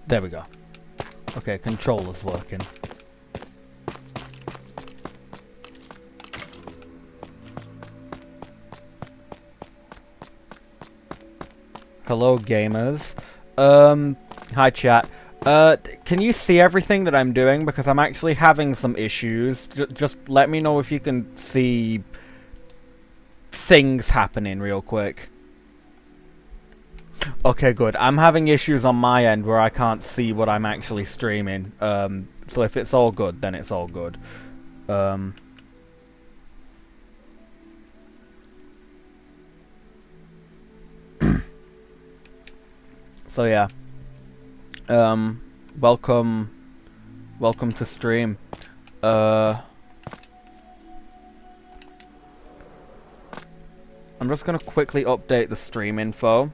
There we go. Okay, controller's working. Hello, gamers. Hi, chat. Can you see everything that I'm doing? Because I'm actually having some issues. Just let me know if you can see things happening real quick. Okay, good. I'm having issues on my end where I can't see what I'm actually streaming. So if it's all good, then it's all good. So yeah. Welcome to stream. I'm just gonna quickly update the stream info.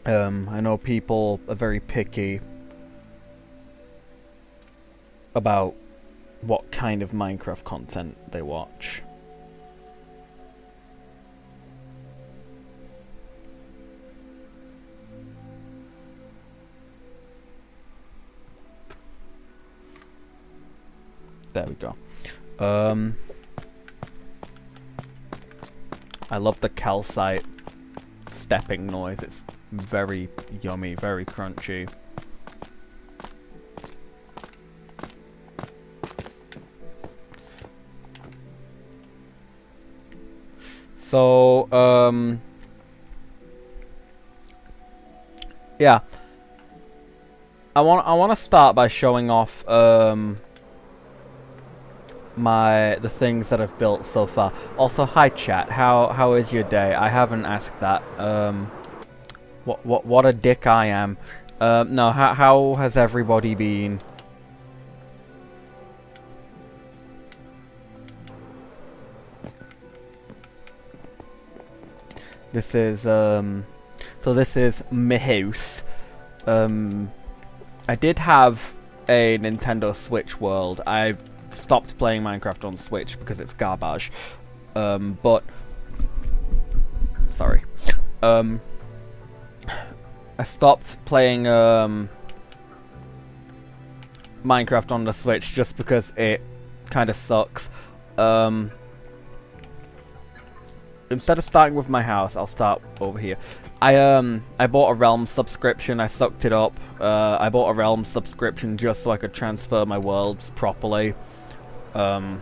I know people are very picky about what kind of Minecraft content they watch. There we go. I love the calcite stepping noise. It's very yummy, very crunchy. So, yeah. I want to start by showing off the things that I've built so far. Also, hi chat. How is your day? I haven't asked that. What a dick I am. No, how has everybody been? This is so this is my house. I did have a Nintendo Switch World. I stopped playing Minecraft on Switch because it's garbage. But sorry. I stopped playing Minecraft on the Switch just because it kind of sucks. Instead of starting with my house, I'll start over here. I bought a Realm subscription. I sucked it up. I bought a Realm subscription just so I could transfer my worlds properly. There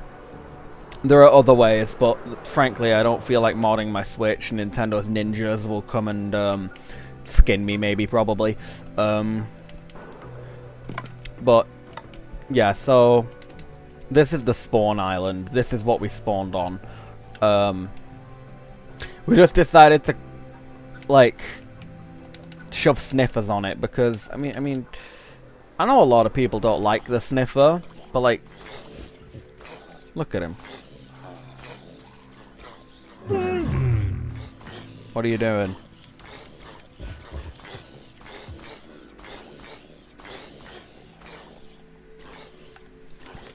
are other ways, but frankly, I don't feel like modding my Switch. Nintendo's ninjas will come and skin me, maybe, probably. But yeah, so this is the spawn island. This is what we spawned on. We just decided to like shove sniffers on it because I mean I know a lot of people don't like the sniffer, but like look at him. What are you doing?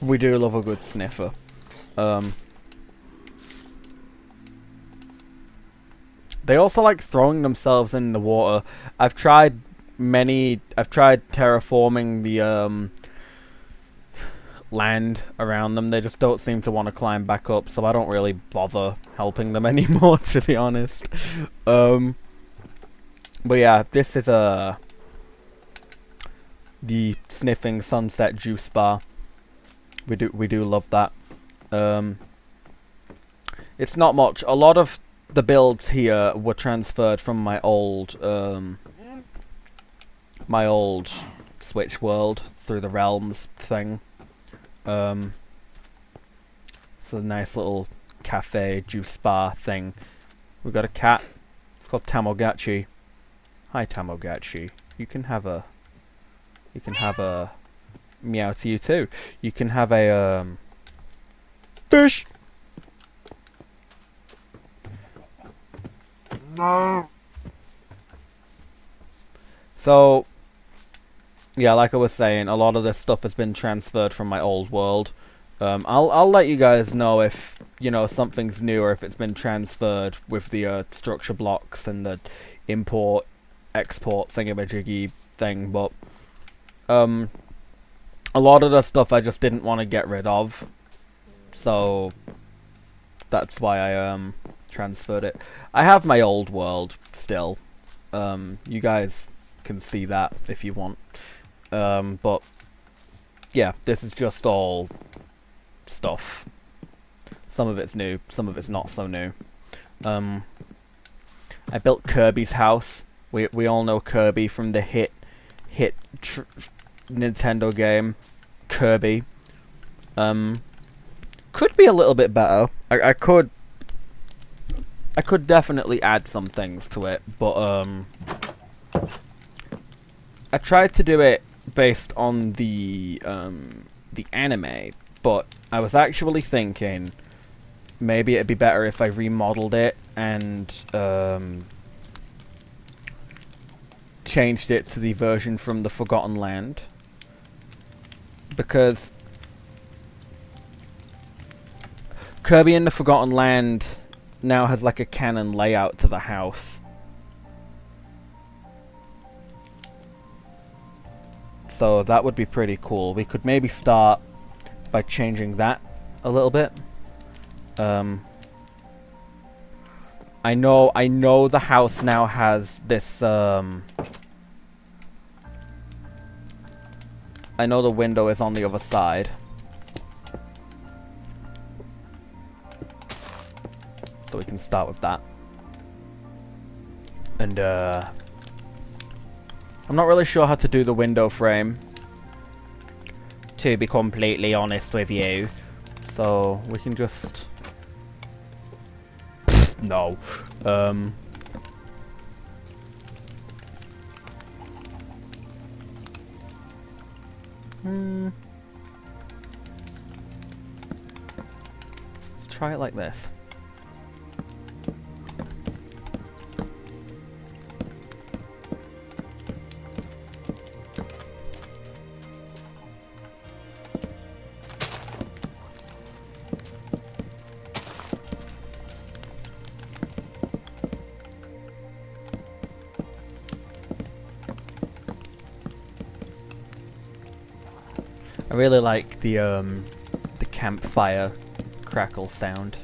We do love a good sniffer. They also like throwing themselves in the water. I've tried terraforming the land around them. They just don't seem to want to climb back up, so I don't really bother helping them anymore, to be honest. But yeah, this is the sniffing sunset juice bar. We do love that. It's not much. A lot of the builds here were transferred from my old Switch world through the Realms thing. It's a nice little cafe juice bar thing. We've got a cat. It's called Tamagotchi. Hi Tamagotchi. You can have a meow to you too. You can have a fish. No. So, yeah, like I was saying, a lot of this stuff has been transferred from my old world. I'll let you guys know if something's new or if it's been transferred with the structure blocks and the import export thingamajiggy thing, but a lot of the stuff I just didn't want to get rid of, so that's why I transferred it. I have my old world still. You guys can see that if you want. But yeah, this is just all stuff. Some of it's new, some of it's not so new. I built Kirby's house. We all know Kirby from the hit Nintendo game Kirby. Could be a little bit better. I could definitely add some things to it, but I tried to do it based on the anime, but I was actually thinking maybe it'd be better if I remodeled it and changed it to the version from the Forgotten Land, because Kirby in the Forgotten Land now has like a canon layout to the house. So that would be pretty cool. We could maybe start by changing that a little bit. I know the house now has this I know the window is on the other side. So we can start with that. And I'm not really sure how to do the window frame, to be completely honest with you. So we can just no. Let's try it like this. I really like the campfire crackle sound.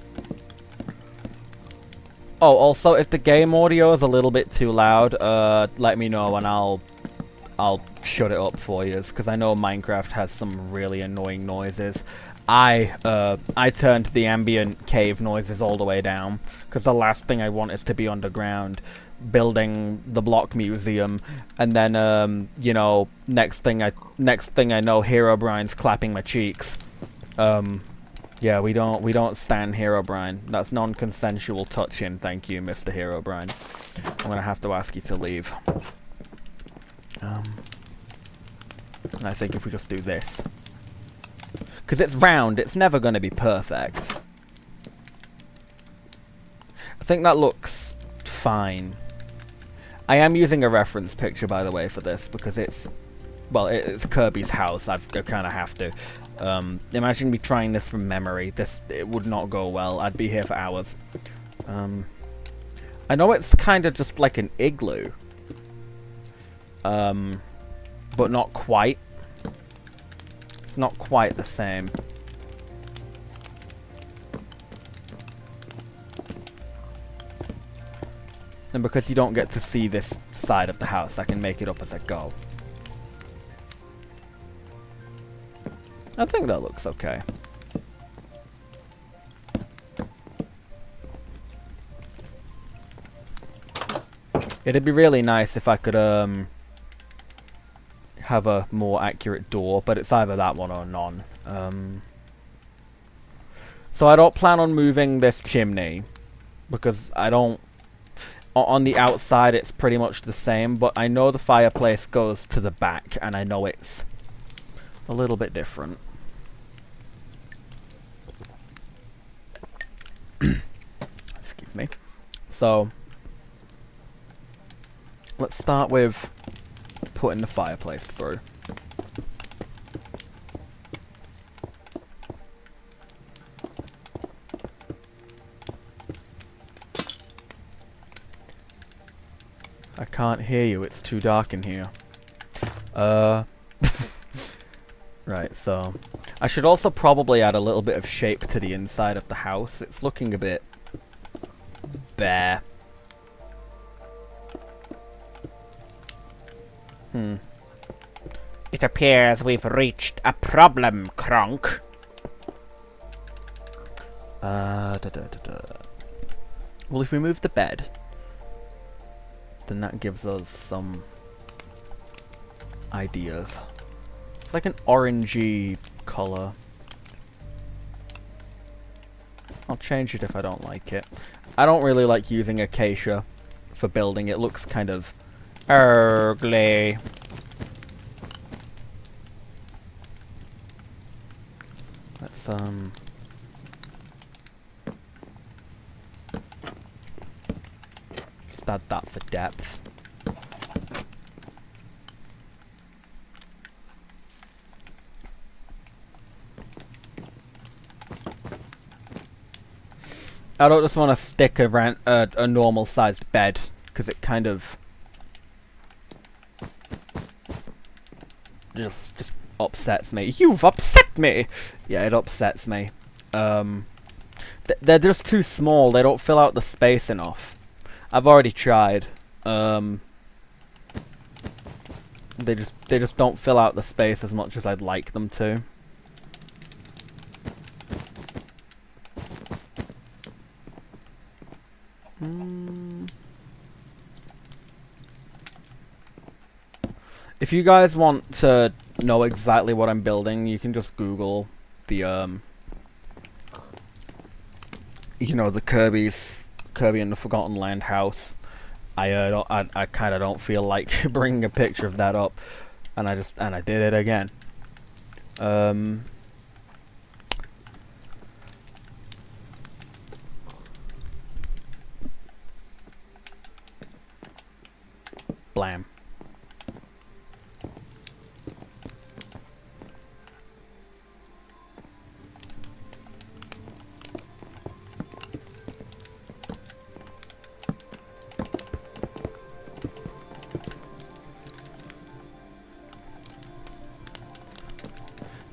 Oh, also, if the game audio is a little bit too loud, let me know and I'll shut it up for you, because I know Minecraft has some really annoying noises. I turned the ambient cave noises all the way down, because the last thing I want is to be underground building the block museum, and then you know, next thing I know, Herobrine's clapping my cheeks. Yeah, we don't stand Herobrine. That's non-consensual touching. Thank you, Mr. Herobrine. I'm gonna have to ask you to leave. And I think if we just do this, because it's round, it's never gonna be perfect. I think that looks fine. I am using a reference picture, by the way, for this, because it's, well, it's Kirby's house. I kind of have to. Imagine me trying this from memory. It would not go well. I'd be here for hours. I know it's kind of just like an igloo. But not quite. It's not quite the same. And because you don't get to see this side of the house, I can make it up as I go. I think that looks okay. It'd be really nice if I could have a more accurate door, but it's either that one or none. So I don't plan on moving this chimney, because I don't... On the outside it's pretty much the same, but I know the fireplace goes to the back, and I know it's a little bit different. Excuse me. So, let's start with putting the fireplace through. I can't hear you, it's too dark in here. Uh, right, so I should also probably add a little bit of shape to the inside of the house. It's looking a bit bare. It appears we've reached a problem, Kronk. Well, if we move the bed, then that gives us some ideas. It's like an orangey colour. I'll change it if I don't like it. I don't really like using acacia for building. It looks kind of ugly. Let's just add that for depth. I don't just want to stick a normal sized bed, because it kind of just upsets me. You've upset me! Yeah, it upsets me. They're just too small. They don't fill out the space enough. I've already tried. They just don't fill out the space as much as I'd like them to. If you guys want to know exactly what I'm building, you can just Google the you know, the Kirby and the Forgotten Land house. I kind of don't feel like bringing a picture of that up, and I did it again. Blam.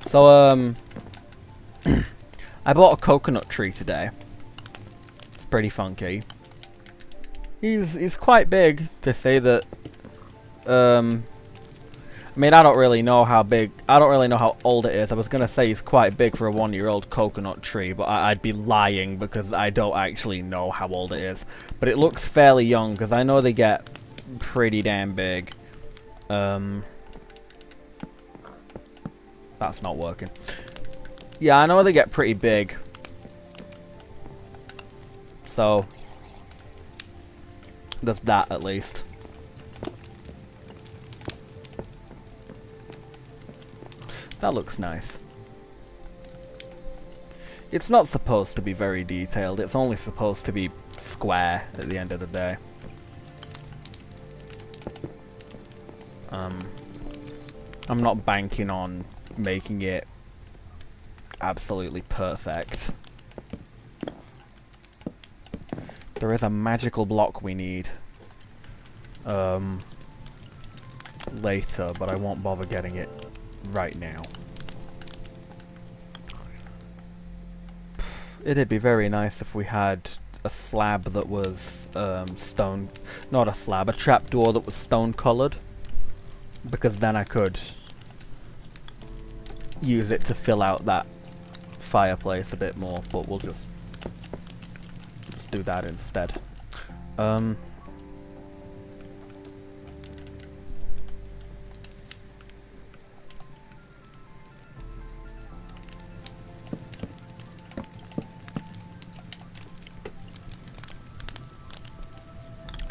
So, I bought a coconut tree today. It's pretty funky. He's quite big, to say that. I mean, I don't really know how big. I don't really know how old it is. I was gonna say he's quite big for a 1-year-old coconut tree, but I'd be lying because I don't actually know how old it is. But it looks fairly young, because I know they get pretty damn big. That's not working. Yeah, I know they get pretty big. So, there's that at least. That looks nice. It's not supposed to be very detailed. It's only supposed to be square at the end of the day. I'm not banking on making it absolutely perfect. There is a magical block we need later, but I won't bother getting it right now. It'd be very nice if we had a slab that was stone, not a slab, a trapdoor that was stone colored, because then I could use it to fill out that fireplace a bit more, but we'll just do that instead. I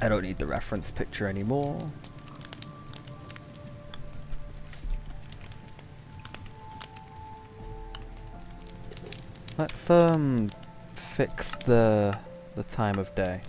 don't need the reference picture anymore. Let's fix the time of day.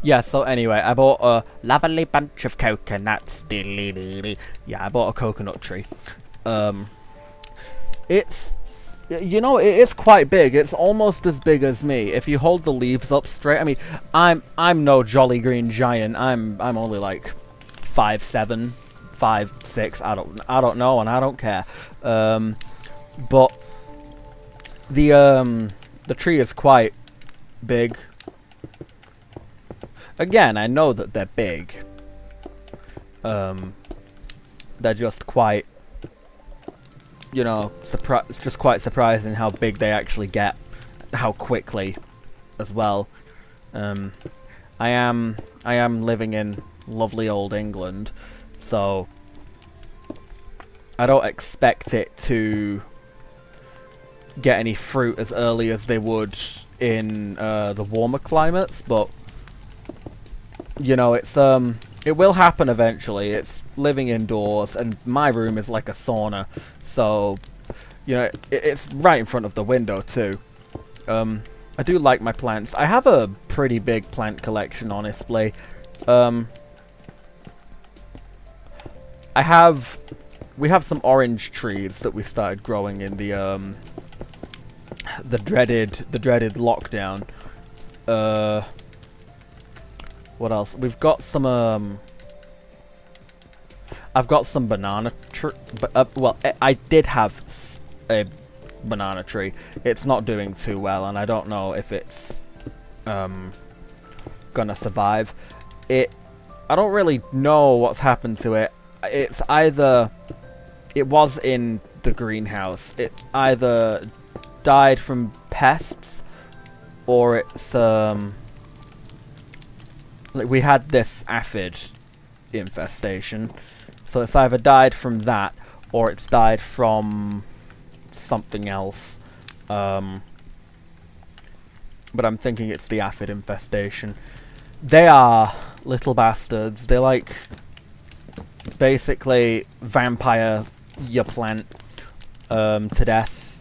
Yeah, so anyway, I bought a lovely bunch of coconuts. Yeah, I bought a coconut tree. Um, it's, you know, it is quite big. It's almost as big as me. If you hold the leaves up straight, I mean, I'm no jolly green giant. I'm only like 5'7", 5'6". I don't know, and I don't care. But the tree is quite big. Again, I know that they're big. They're just quite, you know, it's just quite surprising how big they actually get, how quickly, as well. I am living in lovely old England, so I don't expect it to get any fruit as early as they would in the warmer climates, but you know, it will happen eventually. It's living indoors, and my room is like a sauna, so you know, it's right in front of the window too. I do like my plants. I have a pretty big plant collection, honestly. We have some orange trees that we started growing in the dreaded lockdown. What else? We've got some I've got some banana tree, well, I did have a banana tree. It's not doing too well, and I don't know if it's gonna survive. I don't really know what's happened to it. It's either, it was in the greenhouse. It either died from pests, or it's like we had this aphid infestation. So it's either died from that, or it's died from something else. But I'm thinking it's the aphid infestation. They are little bastards. They're like basically vampire your plant to death.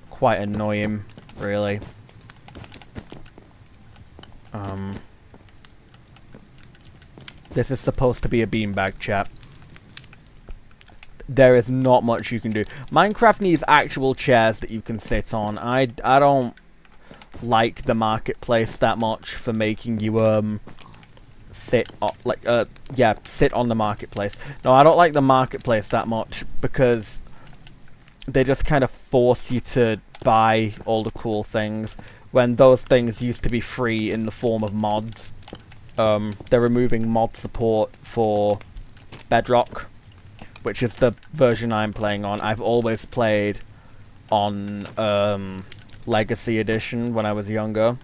Quite annoying, really. This is supposed to be a beanbag, chat. There is not much you can do. Minecraft needs actual chairs that you can sit on. I don't like the marketplace that much for making you sit sit on the marketplace. No, I don't like the marketplace that much because they just kind of force you to buy all the cool things when those things used to be free in the form of mods. They're removing mod support for Bedrock, which is the version I'm playing on. I've always played on Legacy Edition when I was younger,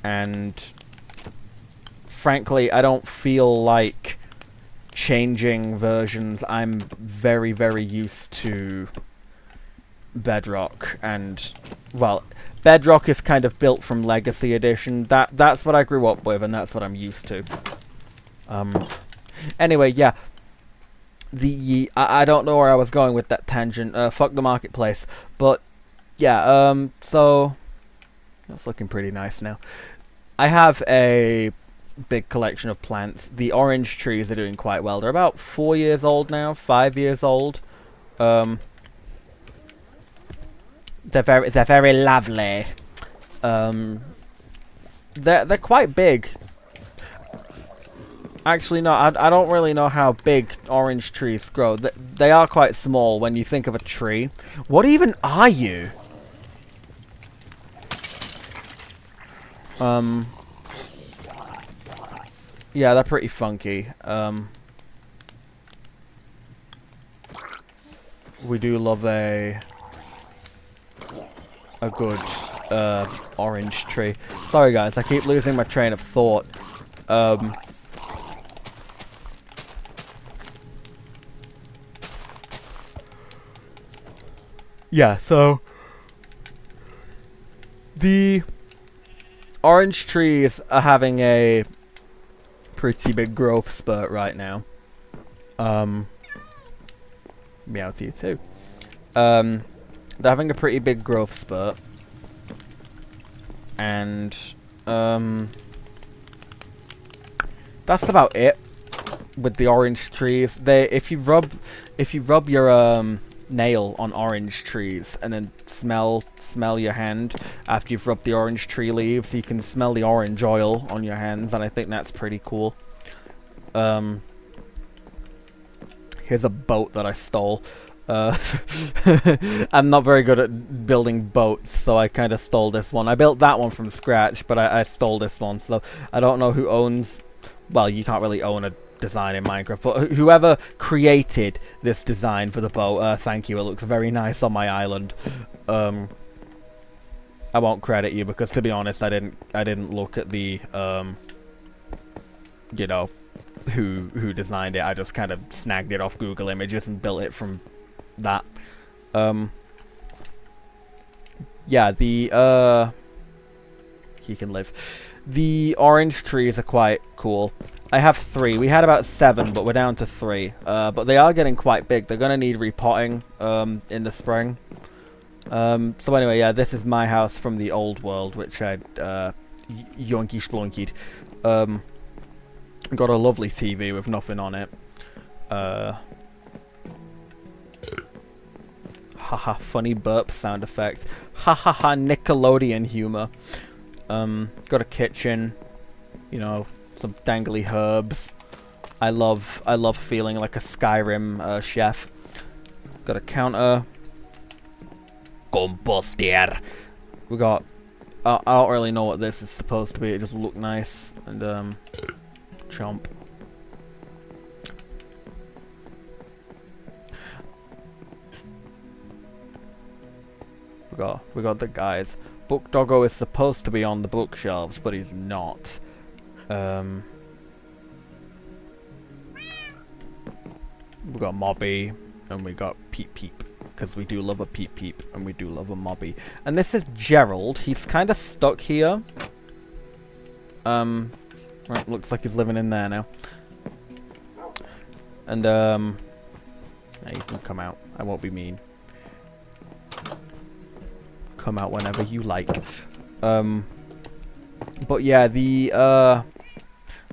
and frankly, I don't feel like changing versions. I'm very, very used to Bedrock, and, well, Bedrock is kind of built from Legacy Edition. That's what I grew up with, and that's what I'm used to. Anyway, yeah. I don't know where I was going with that tangent. Fuck the marketplace. But, yeah, so that's looking pretty nice now. I have a big collection of plants. The orange trees are doing quite well. They're about 4 years old now, 5 years old. They're very lovely. They're quite big. Actually, no, I don't really know how big orange trees grow. They are quite small when you think of a tree. What even are you? Yeah, they're pretty funky. We do love a good orange tree. Sorry guys, I keep losing my train of thought. Yeah, so the orange trees are having a pretty big growth spurt right now. Meow to you too. They're having a pretty big growth spurt, and That's about it with the orange trees. If you rub your nail on orange trees and then smell your hand after you've rubbed the orange tree leaves, you can smell the orange oil on your hands, and I think that's pretty cool. Here's a boat that I stole. I'm not very good at building boats, so I kind of stole this one. I built that one from scratch, but I stole this one, so I don't know who owns... Well, you can't really own a design in Minecraft, but whoever created this design for the boat, thank you. It looks very nice on my island. I won't credit you because, to be honest, I didn't look at the you know, who designed it. I just kind of snagged it off Google Images and built it from that. Yeah, the he can live. The orange trees are quite cool. I have 3. We had about 7, but we're down to 3. But they are getting quite big. They're gonna need repotting in the spring. So anyway, yeah, this is my house from the old world, which I yonky splunkied. Got a lovely TV with nothing on it. Haha, funny burp sound effect. Hahaha, Nickelodeon humor. Got a kitchen, you know, some dangly herbs. I love feeling like a Skyrim chef. Got a counter. Composter. We got. I don't really know what this is supposed to be. It just looked nice and chomp. We got the guys. Book Doggo is supposed to be on the bookshelves, but he's not. We got Mobby, and we got Peep Peep, because we do love a Peep Peep, and we do love a Mobby. And this is Gerald. He's kind of stuck here. Right, looks like he's living in there now. And, yeah, you can come out. I won't be mean. Come out whenever you like. But yeah, the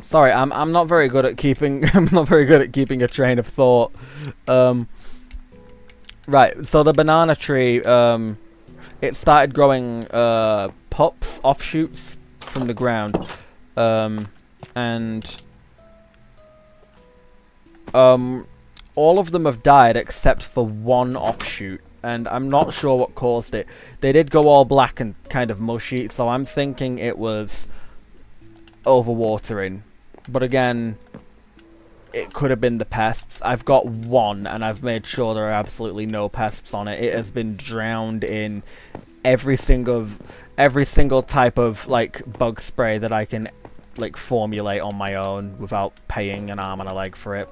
sorry, I'm not very good at keeping I'm not very good at keeping a train of thought. Right, so the banana tree, it started growing pups, offshoots from the ground, and all of them have died except for one offshoot. And I'm not sure what caused it. They did go all black and kind of mushy, so I'm thinking it was overwatering. But again, it could have been the pests. I've got one, and I've made sure there are absolutely no pests on it. It has been drowned in every single type of like bug spray that I can like formulate on my own without paying an arm and a leg for it.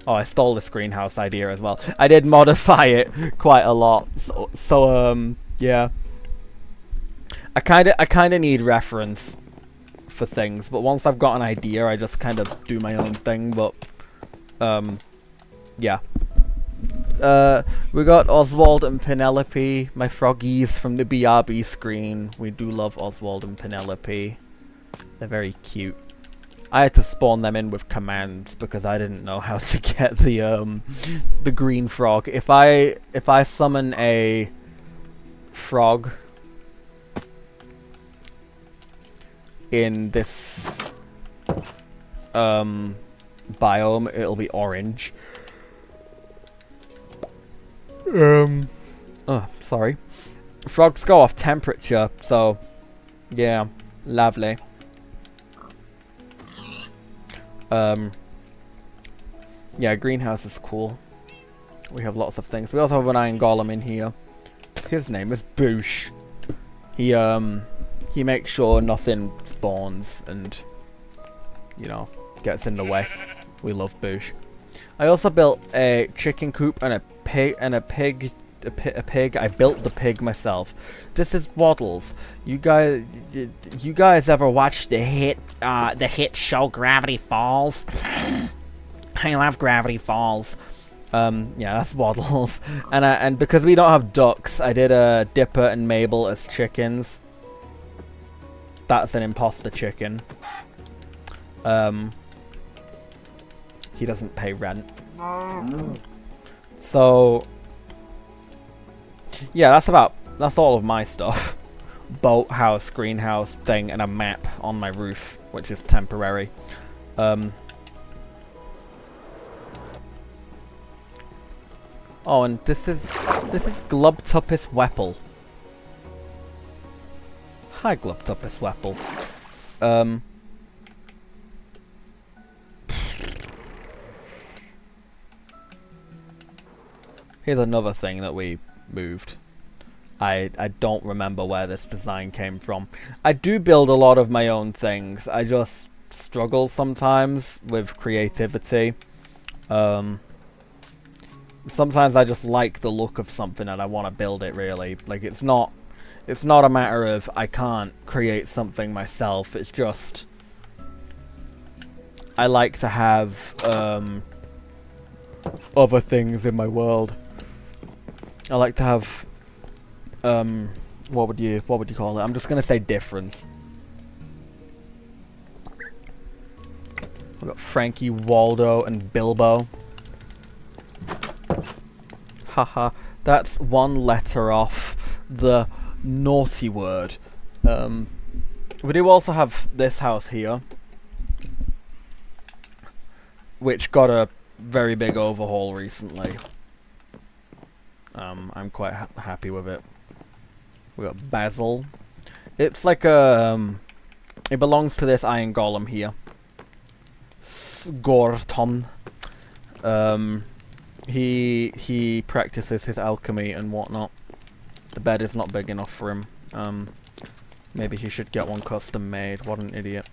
Oh, I stole this greenhouse idea as well. I did modify it quite a lot. So yeah. I kinda need reference for things, but once I've got an idea, I just kind of do my own thing. But yeah. We got Oswald and Penelope, my froggies from the BRB screen. We do love Oswald and Penelope. They're very cute. I had to spawn them in with commands because I didn't know how to get the green frog. If I summon a frog in this biome, it'll be orange. Oh, sorry. Frogs go off temperature, so yeah, lovely. Yeah, greenhouse is cool. We have lots of things. We also have an iron golem in here. His name is Boosh. He makes sure nothing spawns and, you know, gets in the way. We love Boosh. I also built a chicken coop and a pig. I built the pig myself. This is Waddles. You guys ever watch the hit show Gravity Falls? I love Gravity Falls. Yeah, that's Waddles. And because we don't have ducks, I did Dipper and Mabel as chickens. that's an imposter chicken. He doesn't pay rent. So yeah, that's all of my stuff. Boat, house, greenhouse, thing, and a map on my roof, which is temporary. Oh, and this is Glubtupus Weppel. Hi, Glubtupus Weppel. Here's another thing that we moved. I don't remember where this design came from. I do build a lot of my own things. I just struggle sometimes with creativity. Sometimes I just like the look of something and I want to build it, really. Like, it's not a matter of I can't create something myself. It's just I like to have other things in my world. I like to have what would you call it? I'm just gonna say difference. We've got Frankie, Waldo, and Bilbo. Haha, that's one letter off the naughty word. We do also have this house here, which got a very big overhaul recently. I'm quite happy with it. We got Basil. It's like a it belongs to this iron golem here. Sgorton. He practices his alchemy and whatnot. The bed is not big enough for him. Maybe he should get one custom made. What an idiot.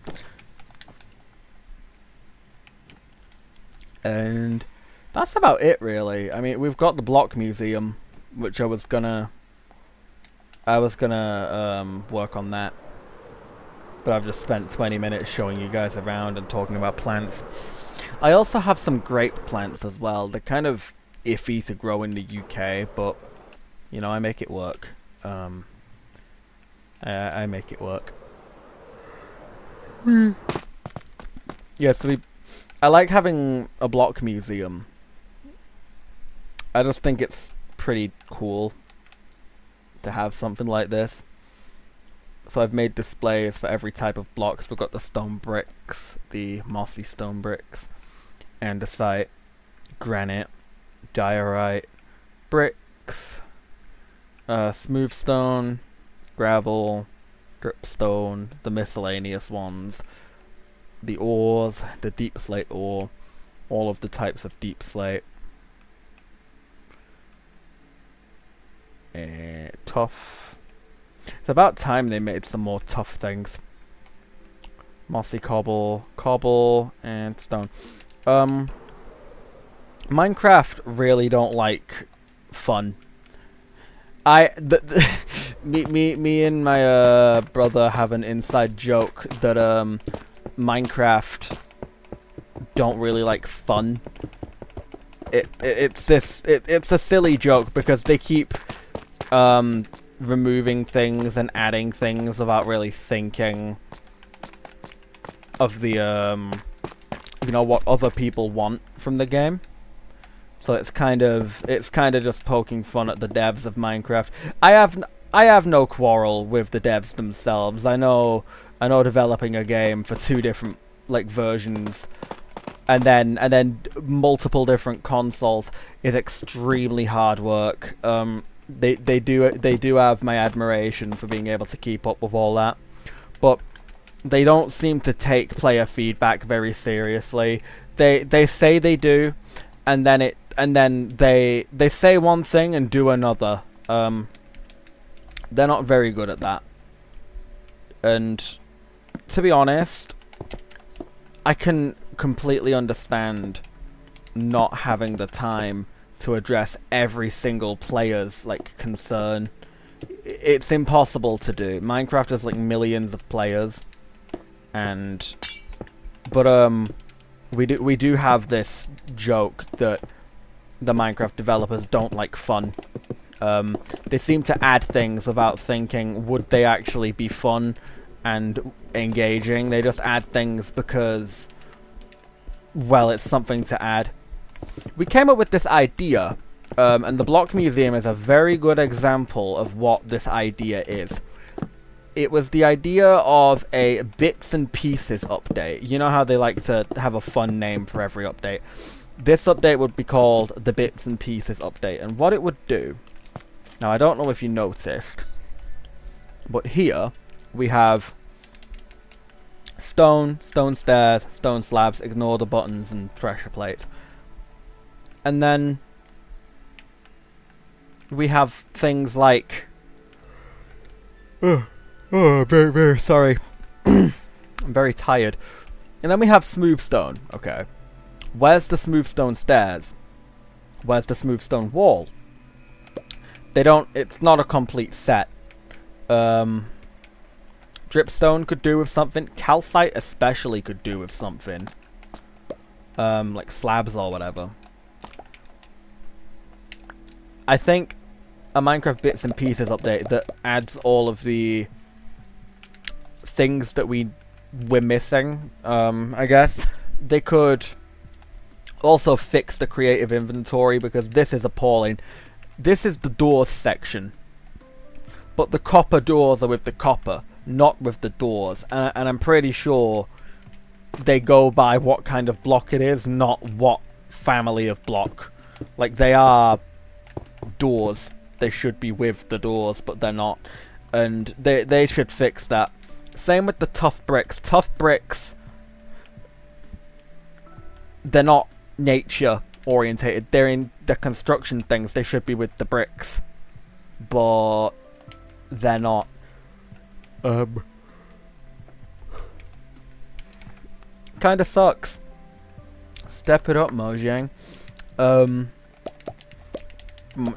And that's about it, really. I mean, we've got the block museum, which I was gonna work on that, but I've just spent 20 minutes showing you guys around and talking about plants. I also have some grape plants as well. They're kind of iffy to grow in the UK, but you know, I make it work. I make it work. Yeah, so I like having a block museum. I just think it's pretty cool to have something like this. So I've made displays for every type of blocks. We've got the stone bricks, the mossy stone bricks, andesite, granite, diorite, bricks, smooth stone, gravel, dripstone, the miscellaneous ones, the ores, the deep slate ore, all of the types of deep slate. Tough. It's about time they made some more tough things. Mossy cobble, and stone. Minecraft really don't like fun. Me and my brother have an inside joke that Minecraft don't really like fun. It's a silly joke because they keep removing things and adding things without really thinking of the you know, what other people want from the game. So it's kind of just poking fun at the devs of Minecraft. I have no quarrel with the devs themselves. I know developing a game for 2 different like versions and then multiple different consoles is extremely hard work. They do have my admiration for being able to keep up with all that, but they don't seem to take player feedback very seriously. They say they do, and then they say one thing and do another. They're not very good at that. And to be honest, I can completely understand not having the time to address every single player's like concern. It's impossible to do. Minecraft has like millions of players, but we do have this joke that the Minecraft developers don't like fun. They seem to add things without thinking, would they actually be fun? and engaging. They just add things because, well, it's something to add. We came up with this idea, and the Block Museum is a very good example of what this idea is. It was the idea of a bits and pieces update. You know how they like to have a fun name for every update? This update would be called the bits and pieces update, and what it would do... Now, I don't know if you noticed, but here we have stone stairs, stone slabs, ignore the buttons and pressure plates. And then we have things like... I'm very sorry. I'm very tired. And then we have smooth stone. Okay. Where's the smooth stone stairs? Where's the smooth stone wall? They don't... It's not a complete set. Dripstone could do with something. Calcite especially could do with something. Like slabs or whatever. I think a Minecraft bits and pieces update that adds all of the things that we're missing, I guess. They could also fix the creative inventory, because this is appalling. This is the doors section, but the copper doors are with the copper, not with the doors, and I'm pretty sure they go by what kind of block it is, not what family of block. Like, they are doors. They should be with the doors, but they're not, and they should fix that. Same with the tough bricks. Tough bricks, they're not nature orientated. They're in the construction things. They should be with the bricks, but they're not. Kinda sucks. Step it up, Mojang.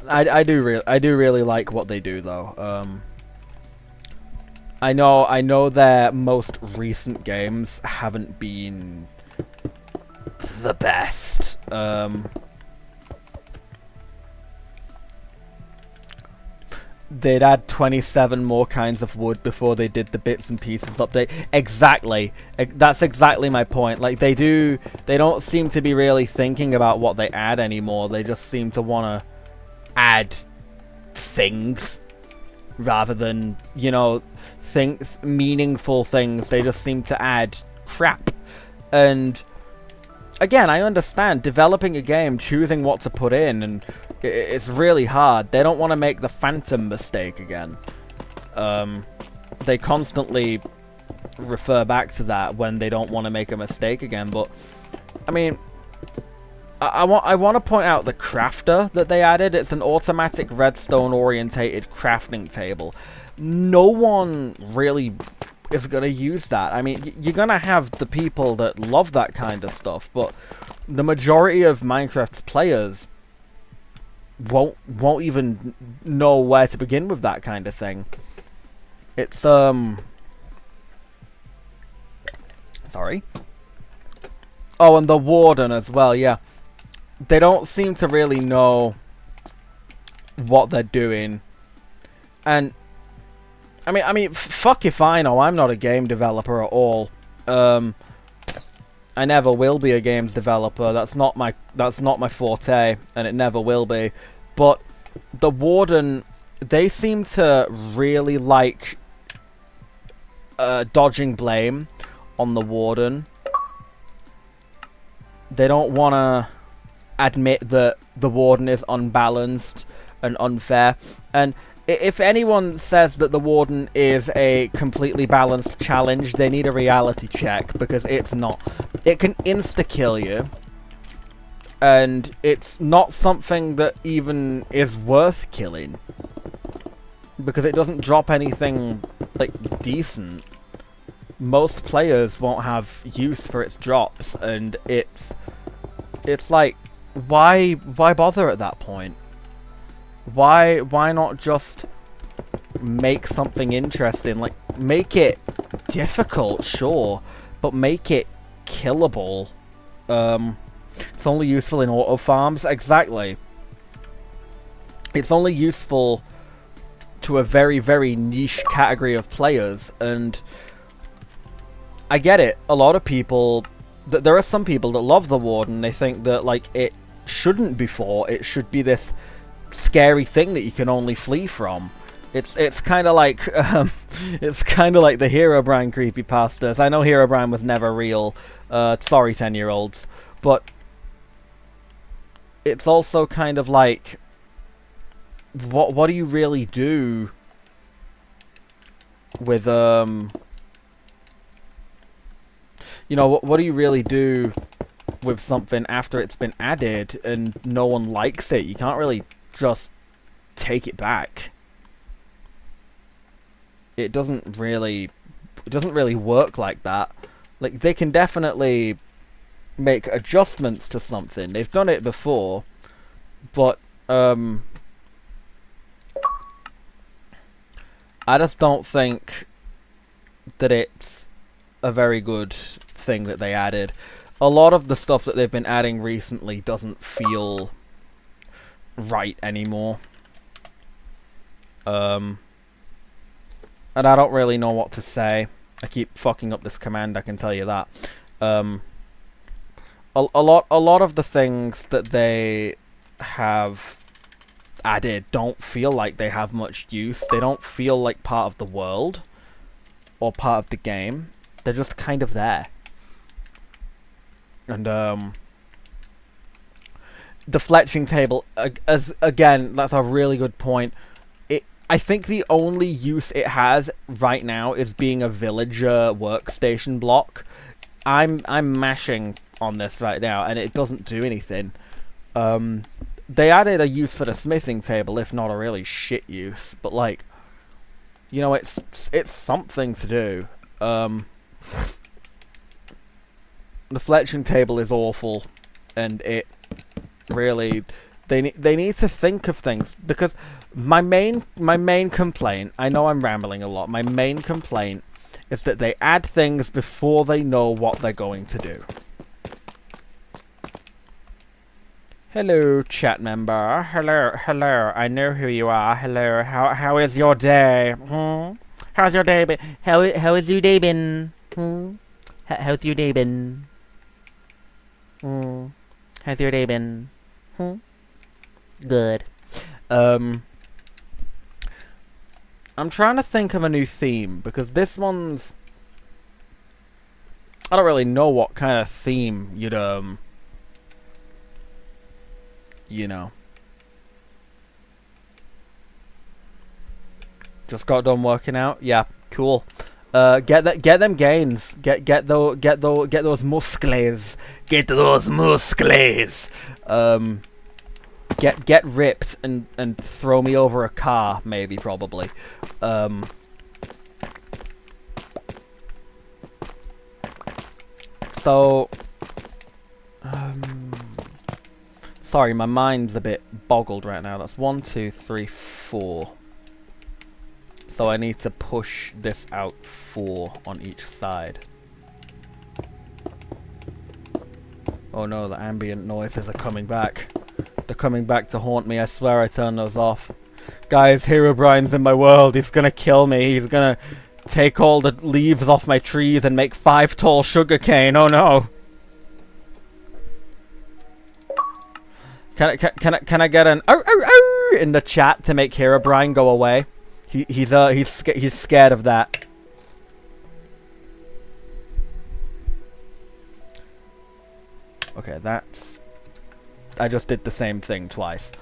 I do really like what they do, though. I know their most recent games haven't been the best. They'd add 27 more kinds of wood before they did the bits and pieces update. Exactly. That's exactly my point. Like, they don't seem to be really thinking about what they add anymore. They just seem to want to add things rather than, you know, meaningful things. They just seem to add crap. And again, I understand developing a game, choosing what to put in, and it's really hard. They don't want to make the Phantom mistake again. They constantly refer back to that when they don't want to make a mistake again. But I mean, I want to point out the crafter that they added. It's an automatic redstone orientated crafting table. No one really is going to use that. I mean, you're going to have the people that love that kind of stuff, but the majority of Minecraft's players won't even know where to begin with that kind of thing. It's sorry. Oh, and the warden as well, yeah. They don't seem to really know what they're doing. And I mean, fuck if I know. I'm not a game developer at all. I never will be a games developer. That's not my forte, and it never will be. But the warden, they seem to really like dodging blame on the warden. They don't want to admit that the warden is unbalanced and unfair. And if anyone says that the warden is a completely balanced challenge, they need a reality check, because it's not. It can insta-kill you, and it's not something that even is worth killing, because it doesn't drop anything, like, decent. Most players won't have use for its drops, and it's like, why bother at that point? Why not just make something interesting? Like, make it difficult, sure, but make it killable. It's only useful in auto farms. Exactly. It's only useful to a very, very niche category of players, and I get it. A lot of people, there are some people that love the Warden. They think that like it shouldn't be fought. It should be this scary thing that you can only flee from. It's kind of like it's kind of like the Herobrine creepypastas. I know Herobrine was never real. Sorry, 10-year-olds, but it's also kind of like what do you really do with you know, what do you really do with something after it's been added and no one likes it? You can't really just take it back. It doesn't really work like that. Like, they can definitely make adjustments to something. They've done it before, but I just don't think that it's a very good thing that they added. A lot of the stuff that they've been adding recently doesn't feel right anymore. And I don't really know what to say. I keep fucking up this command, I can tell you that. A lot of the things that they have added don't feel like they have much use. They don't feel like part of the world or part of the game. They're just kind of there. And the fletching table, again, that's a really good point. I think the only use it has right now is being a villager workstation block. I'm mashing on this right now, and it doesn't do anything. They added a use for the smithing table, if not a really shit use, but like, you know, it's something to do. The fletching table is awful, and it really they need to think of things, because my main complaint, I know I'm rambling a lot, my main complaint is that they add things before they know what they're going to do. Hello, chat member. Hello. I know who you are. Hello. How is your day? How's your day been? How has your day been? How's your day been? How's your day been? Good. I'm trying to think of a new theme, because this one's... I don't really know what kind of theme you'd, you know. Just got done working out? Yeah, cool. Get them gains. Get those muscles. Get those muscles. Get ripped and throw me over a car, maybe, probably. So, sorry, my mind's a bit boggled right now. That's 1, 2, 3, 4. So I need to push this out 4 on each side. Oh no, the ambient noises are coming back. They're coming back to haunt me. I swear I turned those off. Guys, Herobrine's in my world. He's gonna kill me. He's gonna take all the leaves off my trees and make 5 tall sugarcane. Oh no. Can I get an in the chat to make Herobrine go away? He's scared of that. Okay, that's... I just did the same thing twice.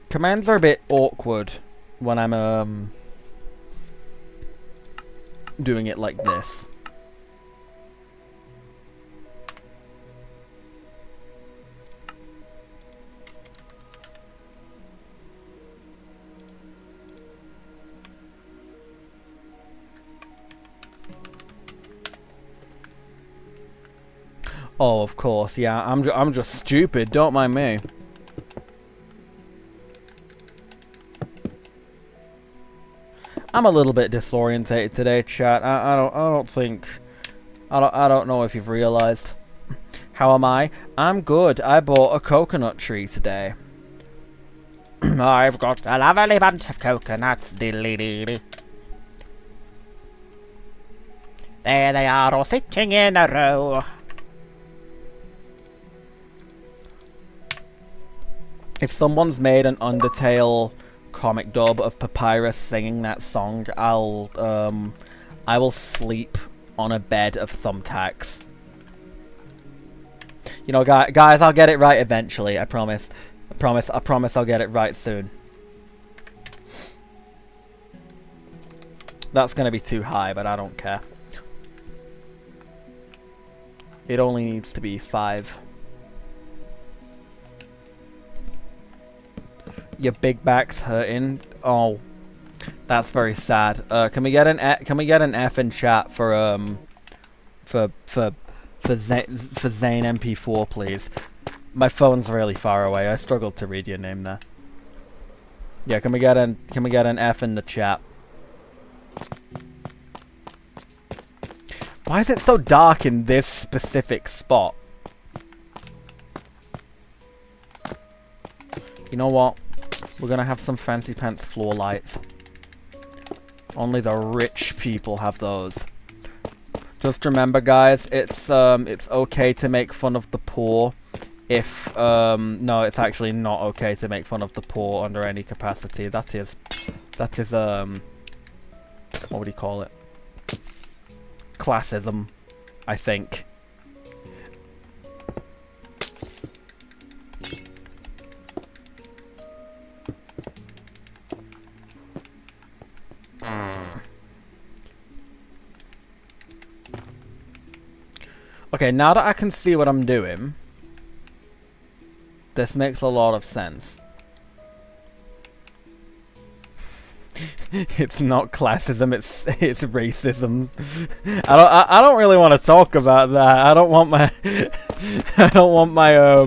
Commands are a bit awkward when I'm doing it like this. Oh, of course, yeah. I'm just stupid. Don't mind me. I'm a little bit disorientated today, chat. I don't know if you've realized. How am I? I'm good. I bought a coconut tree today. I've got a lovely bunch of coconuts, diddly-dee. There they are, all sitting in a row. If someone's made an Undertale comic dub of Papyrus singing that song, I will sleep on a bed of thumbtacks. You know, guys, I'll get it right eventually. I promise. I promise I'll get it right soon. That's gonna be too high, but I don't care. It only needs to be 5. Your big back's hurting. Oh, that's very sad. Can we get an F in chat for Zane MP4, please? My phone's really far away. I struggled to read your name there. Yeah, can we get an F in the chat? Why is it so dark in this specific spot? You know what? We're gonna have some fancy pants floor lights. Only the rich people have those. Just remember, guys, it's okay to make fun of the poor. If no, it's actually not okay to make fun of the poor under any capacity. That is what would you call it? Classism, I think. Okay, now that I can see what I'm doing, this makes a lot of sense. It's not classism, it's racism. I don't really want to talk about that. I don't want my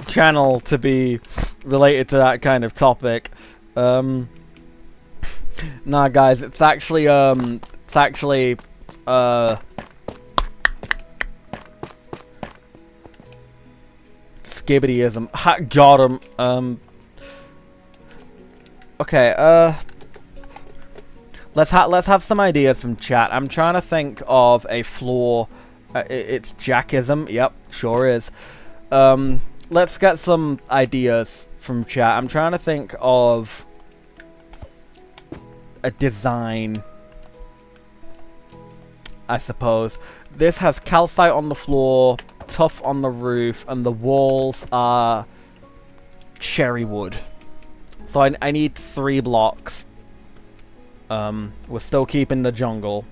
channel to be related to that kind of topic. Nah, guys, it's actually skibbityism. Ha, got him. Okay, let's have some ideas from chat. I'm trying to think of a floor. It's Jackism. Yep, sure is. Let's get some ideas from chat. I'm trying to think of a design, I suppose. This has calcite on the floor, tuff on the roof, and the walls are cherry wood. So I need 3 blocks. We're still keeping the jungle.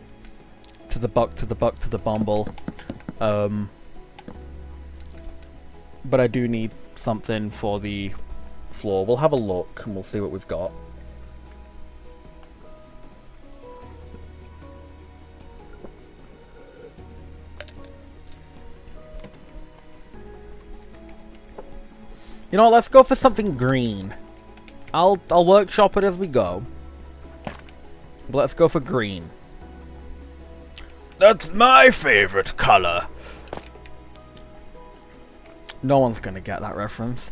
To the buck, to the buck, to the bumble. But I do need something for the floor. We'll have a look and we'll see what we've got. You know what, let's go for something green. I'll workshop it as we go. But let's go for green. That's my favorite color. No one's gonna get that reference.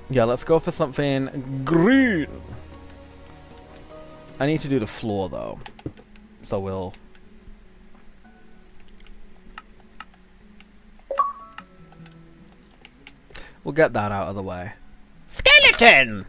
Yeah, let's go for something green. I need to do the floor though. So we'll get that out of the way. Skeleton!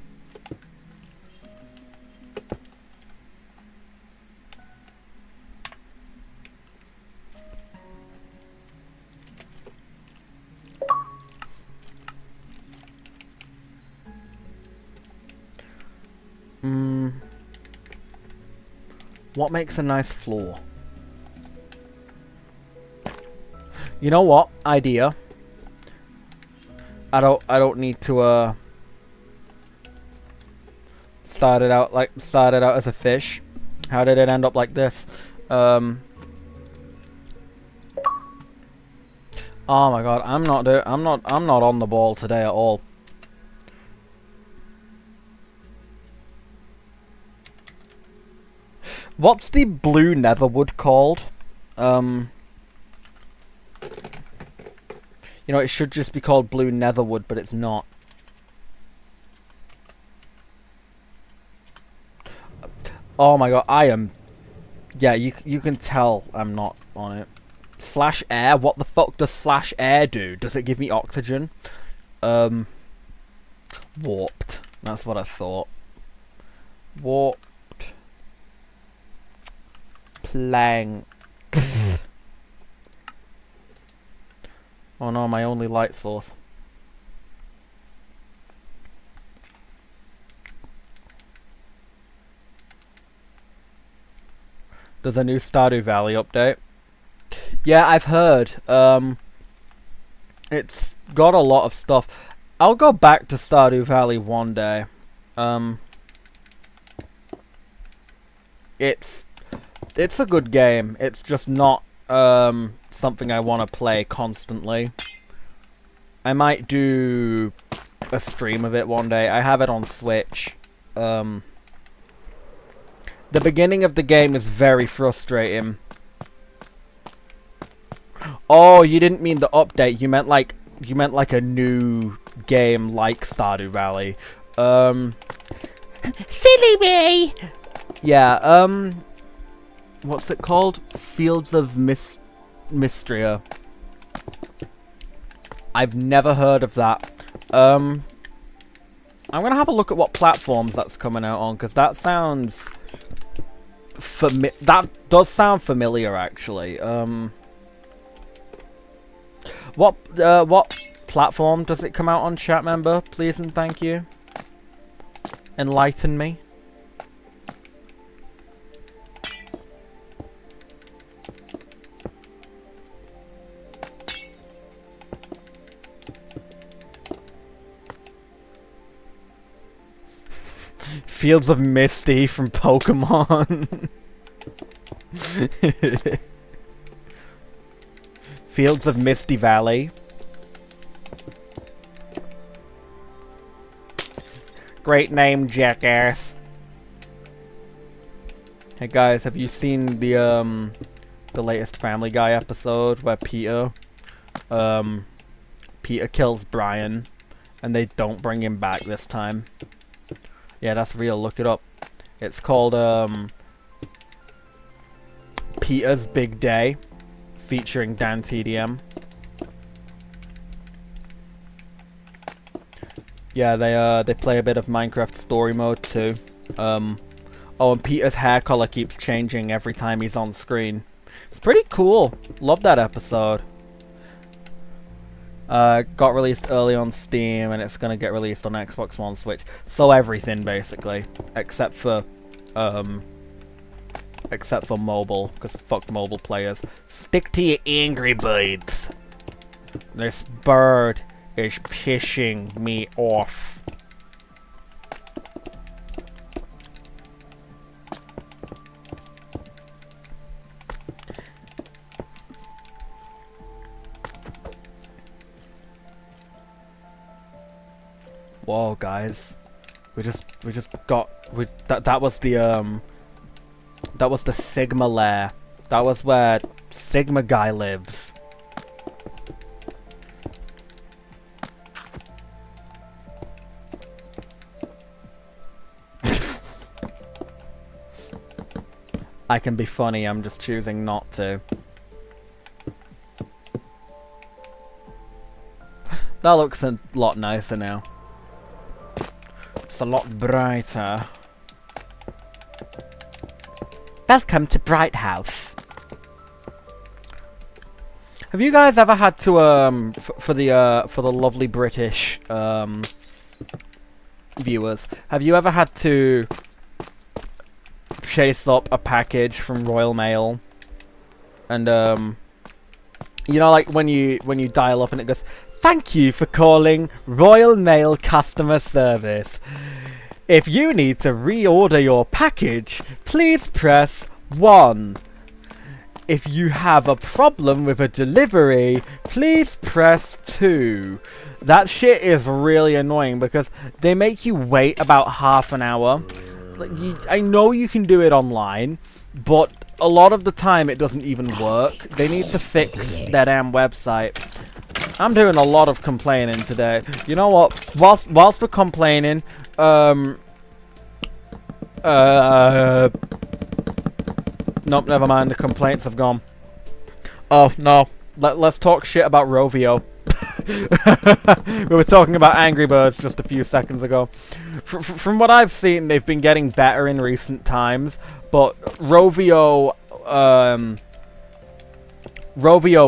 What makes a nice floor? You know what? Idea. I don't need to start it out as a fish. How did it end up like this? Oh my god, I'm not on the ball today at all. What's the blue netherwood called? You know, it should just be called Blue Netherwood, but it's not. Oh my god, I am... Yeah, you can tell I'm not on it. Slash air? What the fuck does slash air do? Does it give me oxygen? Warped. That's what I thought. Warped. Plank. Oh no, my only light source. There's a new Stardew Valley update. Yeah, I've heard. It's got a lot of stuff. I'll go back to Stardew Valley one day. It's a good game. It's just not something I want to play constantly. I might do a stream of it one day. I have it on Switch. The beginning of the game is very frustrating. Oh, you didn't mean the update. You meant like a new game like Stardew Valley. Silly me! Yeah, what's it called? Fields of Mystria. I've never heard of that. I'm gonna have a look at what platforms that's coming out on, because that sounds... that does sound familiar, actually. What platform does it come out on, chat member? Please and thank you. Enlighten me. Fields of Misty from Pokemon. Fields of Misty Valley. Great name, jackass. Hey guys, have you seen the latest Family Guy episode where Peter kills Brian and they don't bring him back this time? Yeah, that's real. Look it up. It's called Peter's Big Day, featuring Dan TDM. Yeah, they play a bit of Minecraft story mode too. Oh, and Peter's hair color keeps changing every time he's on screen. It's pretty cool. Love that episode. Got released early on Steam, and it's gonna get released on Xbox One, Switch. So everything, basically. Except for mobile, because fuck mobile players. Stick to your Angry Birds. This bird is pissing me off. Whoa, guys. That was the Sigma lair. That was where Sigma guy lives. I can be funny, I'm just choosing not to. That looks a lot nicer now. It's a lot brighter. Welcome to Bright House. Have you guys ever had to for the lovely British viewers, have you ever had to chase up a package from Royal Mail and you know, like when you dial up and it goes, "Thank you for calling Royal Mail customer service. If you need to reorder your package, please press 1. If you have a problem with a delivery, please press 2. That shit is really annoying because they make you wait about half an hour. Like I know you can do it online, but a lot of the time it doesn't even work. They need to fix their damn website. I'm doing a lot of complaining today. You know what? Whilst we're complaining, nope, never mind. The complaints have gone. Oh no. Let's talk shit about Rovio. We were talking about Angry Birds just a few seconds ago. From what I've seen, they've been getting better in recent times, but Rovio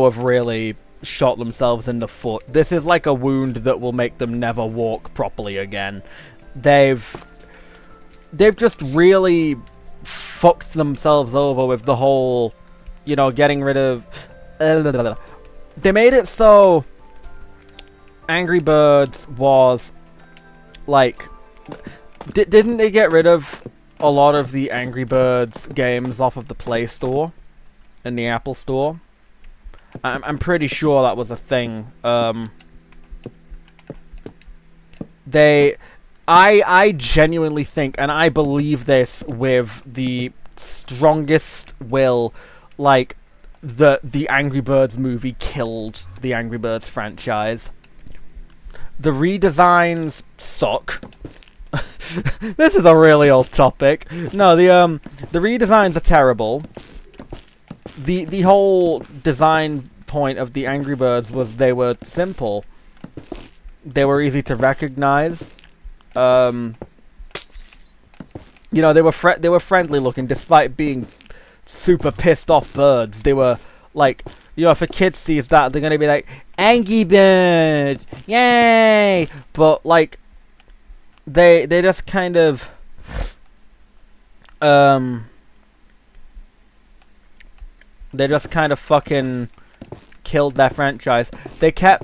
have really shot themselves in the foot. This is like a wound that will make them never walk properly again. They've just really fucked themselves over with the whole, you know, getting rid of... They made it so Angry Birds was like... Didn't they get rid of a lot of the Angry Birds games off of the Play Store and the Apple Store? I'm pretty sure that was a thing. I genuinely think, and I believe this with the strongest will, like, the Angry Birds movie killed the Angry Birds franchise. The redesigns suck. This is a really old topic. No, the redesigns are terrible. The whole design point of the Angry Birds was they were simple. They were easy to recognize. You know, they were friendly looking despite being super pissed off birds. They were like, you know, if a kid sees that, they're gonna be like, Angry Bird, yay! But like, they just kind of fucking killed their franchise. They kept...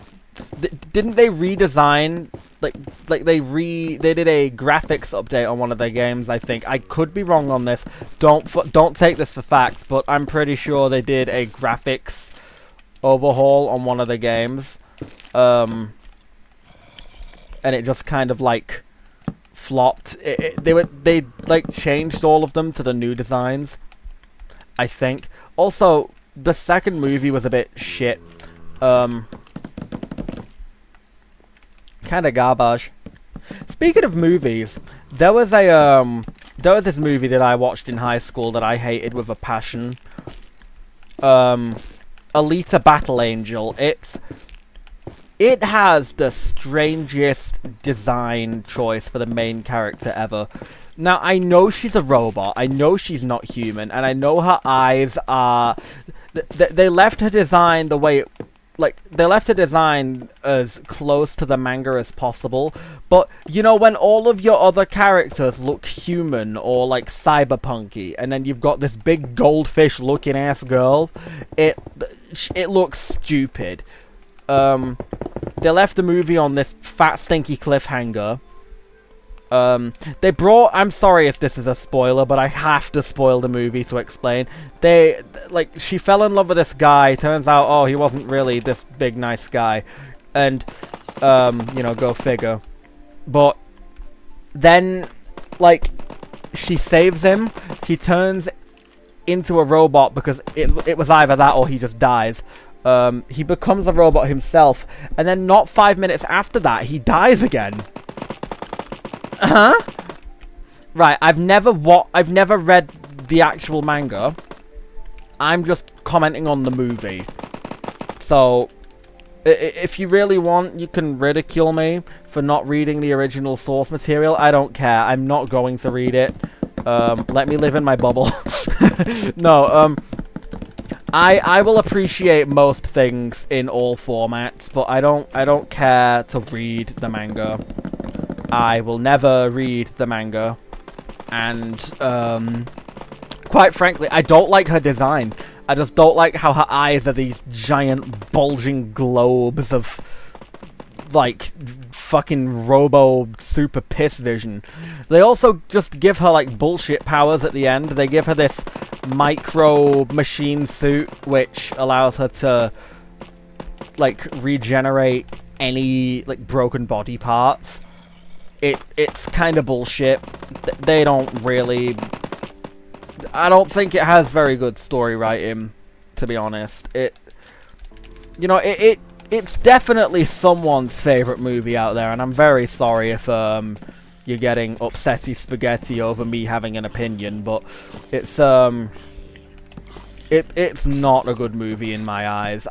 didn't they redesign... Like they did a graphics update on one of their games, I think. I could be wrong on this. Don't take this for facts, but I'm pretty sure they did a graphics overhaul on one of the games. And it just kind of, like, flopped. They like, changed all of them to the new designs, I think. Also, the second movie was a bit shit. Kind of garbage. Speaking of movies, there was this movie that I watched in high school that I hated with a passion. Alita Battle Angel. It has the strangest design choice for the main character ever. Now, I know she's a robot, I know she's not human, and I know her eyes are... They left her design the way... they left her design as close to the manga as possible, but, you know, when all of your other characters look human or, like, cyberpunky, and then you've got this big goldfish-looking-ass girl, it looks stupid. They left the movie on this fat, stinky cliffhanger. They brought... I'm sorry if this is a spoiler, but I have to spoil the movie to explain. She fell in love with this guy. Turns out, oh, he wasn't really this big, nice guy. And, you know, go figure. But then, like, she saves him. He turns into a robot because it was either that or he just dies. He becomes a robot himself. And then not 5 minutes after that, he dies again. Huh? Right, I've never read the actual manga. I'm just commenting on the movie. So, if you really want, you can ridicule me for not reading the original source material. I don't care. I'm not going to read it. Let me live in my bubble. No, I will appreciate most things in all formats, but I don't care to read the manga. I will never read the manga, and quite frankly, I don't like her design. I just don't like how her eyes are these giant bulging globes of, like, fucking robo super piss vision. They also just give her, like, bullshit powers at the end. They give her this micro machine suit, which allows her to, like, regenerate any, like, broken body parts. It's kind of bullshit. They don't really I don't think it has very good story writing, to be honest. It's definitely someone's favorite movie out there, and I'm very sorry if you're getting upsetty spaghetti over me having an opinion, but it's it's not a good movie in my eyes.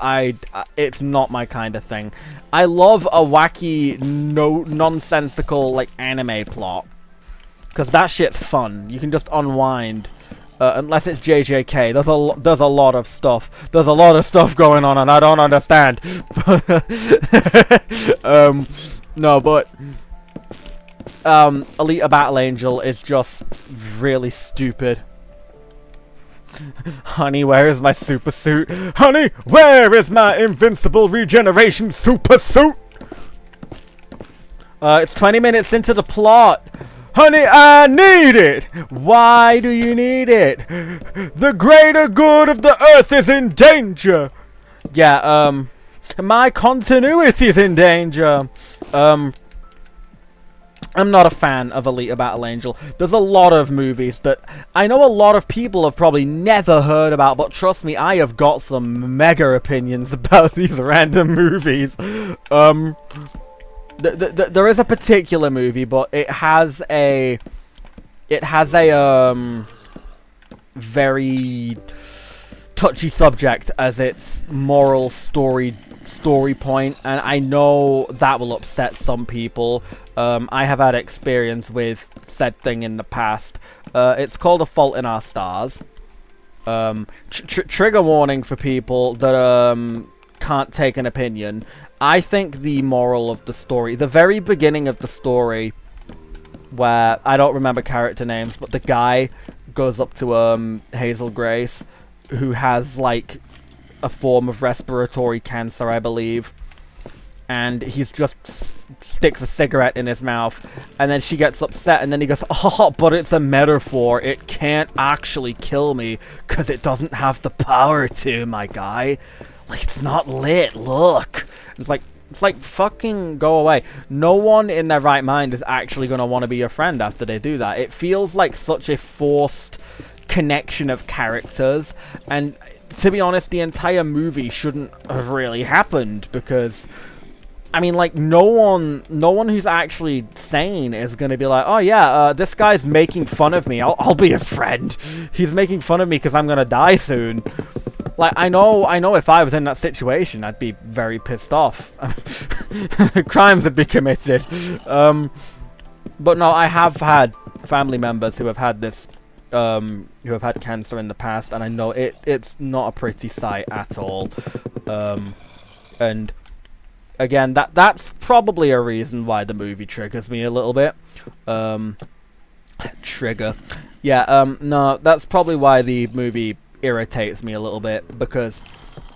It's not my kind of thing. I love a wacky, nonsensical like anime plot, because that shit's fun. You can just unwind. Unless it's JJK, there's a lot of stuff. There's a lot of stuff going on, and I don't understand. No, but Alita Battle Angel is just really stupid. Honey, where is my super suit? Honey, where is my invincible regeneration super suit? It's 20 minutes into the plot. Honey, I need it! Why do you need it? The greater good of the Earth is in danger! Yeah, my continuity is in danger. I'm not a fan of Alita Battle Angel. There's a lot of movies that I know a lot of people have probably never heard about, but trust me, I have got some mega opinions about these random movies. There is a particular movie, but it has a very touchy subject as its moral story point, and I know that will upset some people. I have had experience with said thing in the past. It's called A Fault in Our Stars. Trigger warning for people that can't take an opinion. I think the moral of the story, the very beginning of the story, where I don't remember character names, but the guy goes up to Hazel Grace, who has like a form of respiratory cancer, I believe, and he's just sticks a cigarette in his mouth, and then she gets upset, and then he goes, "Oh, but it's a metaphor. It can't actually kill me because it doesn't have the power to, my guy. Like, it's not lit. Look." It's like fucking go away. No one in their right mind is actually going to want to be your friend after they do that. It feels like such a forced connection of characters, and to be honest, the entire movie shouldn't have really happened, because I mean, like, no one who's actually sane is going to be like, "Oh yeah, this guy's making fun of me. I'll be his friend. He's making fun of me because I'm going to die soon." Like, I know if I was in that situation, I'd be very pissed off. Crimes would be committed. But no, I have had family members who have had this, who have had cancer in the past, and I know it's not a pretty sight at all. And again, that's probably a reason why the movie triggers me a little bit. Trigger. Yeah, no, that's probably why the movie irritates me a little bit, because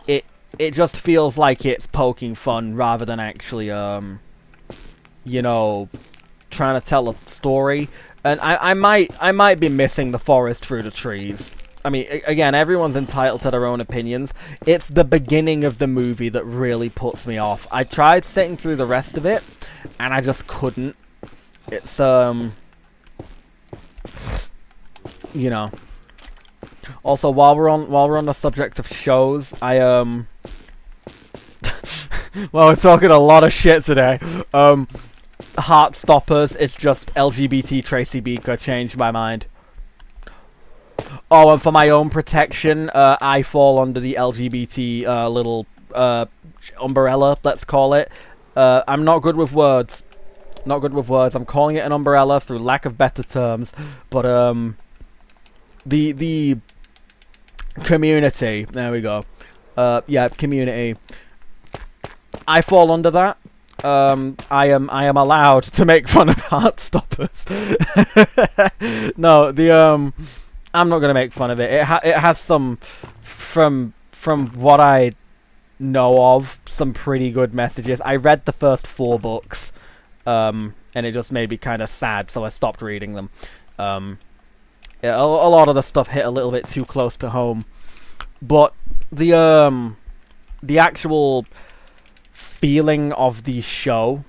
it just feels like it's poking fun rather than actually you know, trying to tell a story. And I might be missing the forest through the trees. I mean, again, everyone's entitled to their own opinions. It's the beginning of the movie that really puts me off. I tried sitting through the rest of it, and I just couldn't. It's you know. Also, while we're on the subject of shows, well, we're talking a lot of shit today. Heartstoppers is just LGBT Tracy Beaker changed my mind. Oh, and for my own protection, I fall under the LGBT little umbrella, let's call it. I'm not good with words. Not good with words. I'm calling it an umbrella through lack of better terms. But the community. There we go. Yeah, community. I fall under that. I am allowed to make fun of Heartstoppers. No, I'm not gonna make fun of it. It has some, from what I know of, some pretty good messages. I read the first 4 books, and it just made me kind of sad, so I stopped reading them. Yeah, a lot of the stuff hit a little bit too close to home, but the actual feeling of the show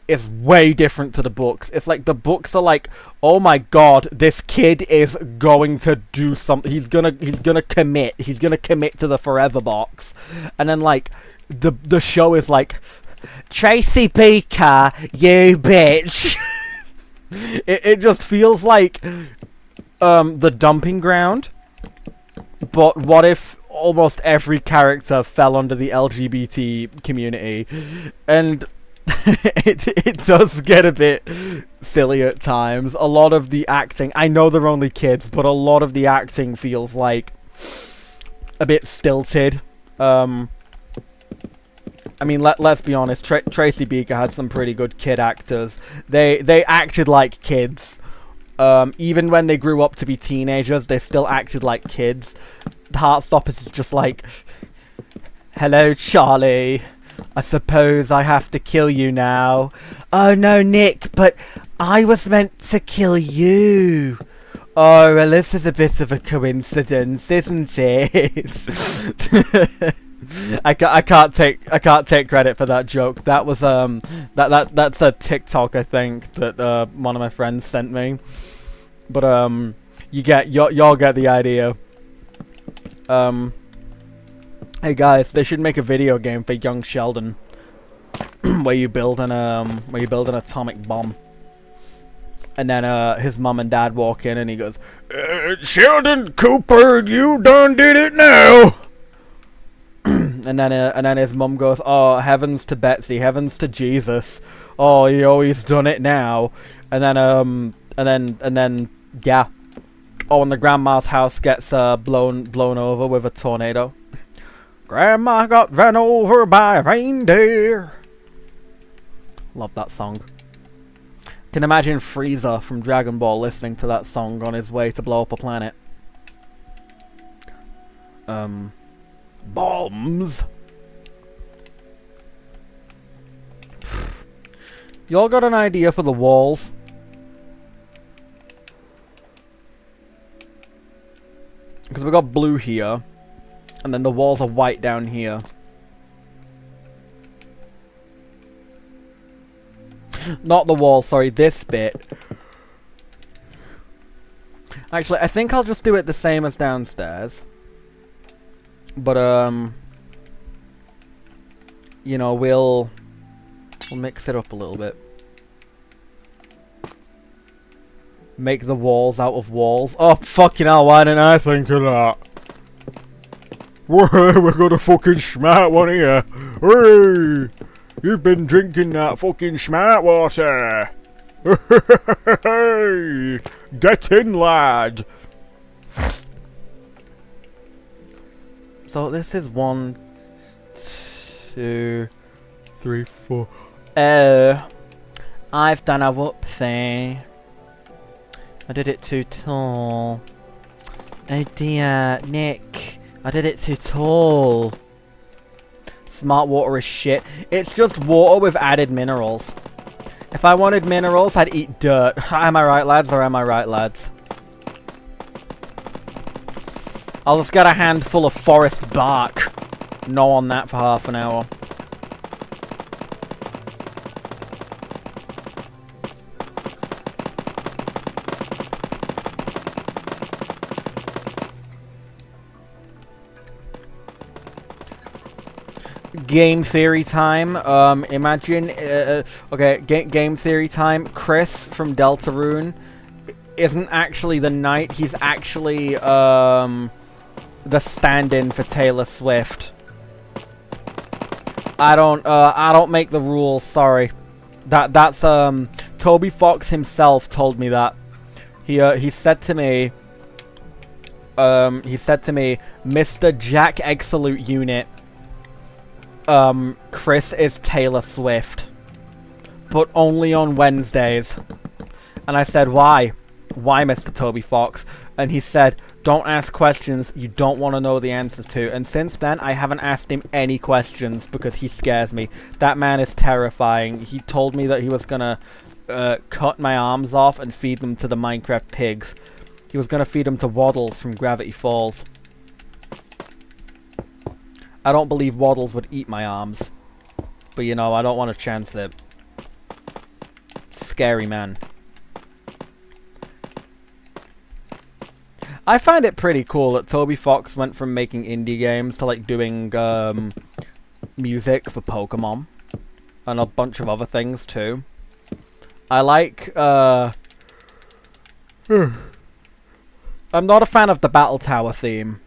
is way different to the books. It's like the books are like, oh my god, this kid is going to do something. He's gonna commit. He's gonna commit to the forever box. And then like the show is like, Tracy Beaker, you bitch. it just feels like the dumping ground. But what if almost every character fell under the LGBT community? And it does get a bit silly at times. A lot of the acting, I know they're only kids, but a lot of the acting feels like a bit stilted. I mean, let's be honest, Tracy Beaker had some pretty good kid actors. They acted like kids. Even when they grew up to be teenagers, they still acted like kids. Heartstoppers is just like, hello, Charlie. I suppose I have to kill you now. Oh no, Nick, but I was meant to kill you. Oh, well, this is a bit of a coincidence, isn't it? I can't take credit for that joke. That was that's a TikTok, I think, that one of my friends sent me. But y'all get the idea. Hey guys, they should make a video game for young Sheldon where you build an atomic bomb. And then his mom and dad walk in and he goes, Sheldon Cooper, you done did it now. and then his mom goes, oh, heavens to Betsy, heavens to Jesus. Oh, he's done it now. And then yeah. Oh, and the grandma's house gets blown over with a tornado. Grandma got run over by a reindeer. Love that song. Can imagine Frieza from Dragon Ball listening to that song on his way to blow up a planet. Bombs. Y'all got an idea for the walls? Because we got blue here. And then the walls are white down here. Not the wall, sorry, this bit. Actually, I think I'll just do it the same as downstairs. But, you know, we'll mix it up a little bit. Make the walls out of walls. Oh, fucking hell, why didn't I think of that? We're gonna fucking smart one here. Hey! You've been drinking that fucking smart water. Hey! Get in, lad. So this is 1, 2, 3, 4. I've done a whoopsie. I did it too tall. Oh dear, Nick. I did it too tall. Smart water is shit. It's just water with added minerals. If I wanted minerals, I'd eat dirt. Am I right, lads, or am I right, lads? I'll just get a handful of forest bark. Gnaw on that for half an hour. Game theory time. Imagine, okay, game theory time. Chris from Deltarune isn't actually the knight. He's actually the stand-in for Taylor Swift. I don't make the rules. Sorry. That's Toby Fox himself told me that. He said to me. Mr. Jack Eggsolute unit. Chris is Taylor Swift. But only on Wednesdays. And I said, why? Why, Mr. Toby Fox? And he said, don't ask questions you don't want to know the answers to. And since then, I haven't asked him any questions because he scares me. That man is terrifying. He told me that he was gonna cut my arms off and feed them to the Minecraft pigs. He was gonna feed them to Waddles from Gravity Falls. I don't believe Waddles would eat my arms. But you know, I don't want to chance it. scary man. I find it pretty cool that Toby Fox went from making indie games to like doing music for Pokemon and a bunch of other things too. I like I'm not a fan of the Battle Tower theme.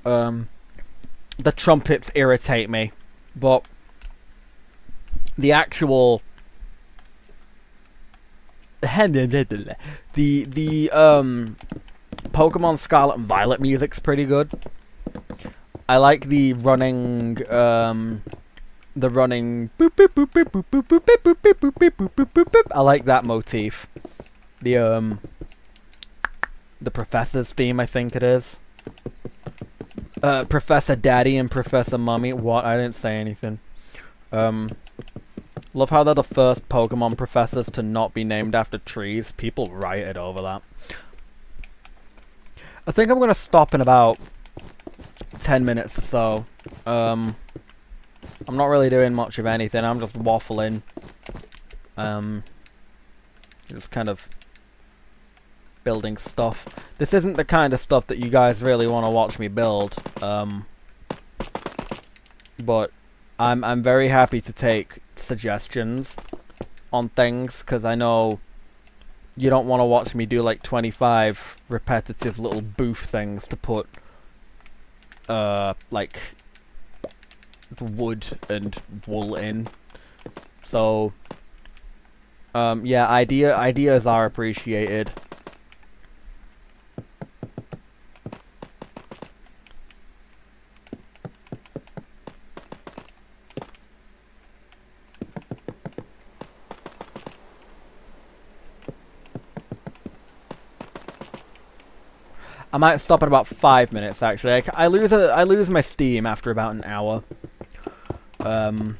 The trumpets irritate me, but the actual the Pokemon Scarlet and Violet music's pretty good. I like the running boop boop boop boop boop boop boop boop boop boop boop boop boop boop boop boop. I like that motif. The Professor's theme, I think it is. Professor Daddy and Professor Mummy. What? I didn't say anything. Love how they're the first Pokemon professors to not be named after trees. People rioted over that. I think I'm gonna stop in about 10 minutes or so. I'm not really doing much of anything. I'm just waffling. Just kind of building stuff. This isn't the kind of stuff that you guys really want to watch me build. But I'm very happy to take suggestions on things, because I know you don't want to watch me do like 25 repetitive little booth things to put like wood and wool in. So yeah, ideas are appreciated. I might stop at about 5 minutes, actually. I lose my steam after about an hour. And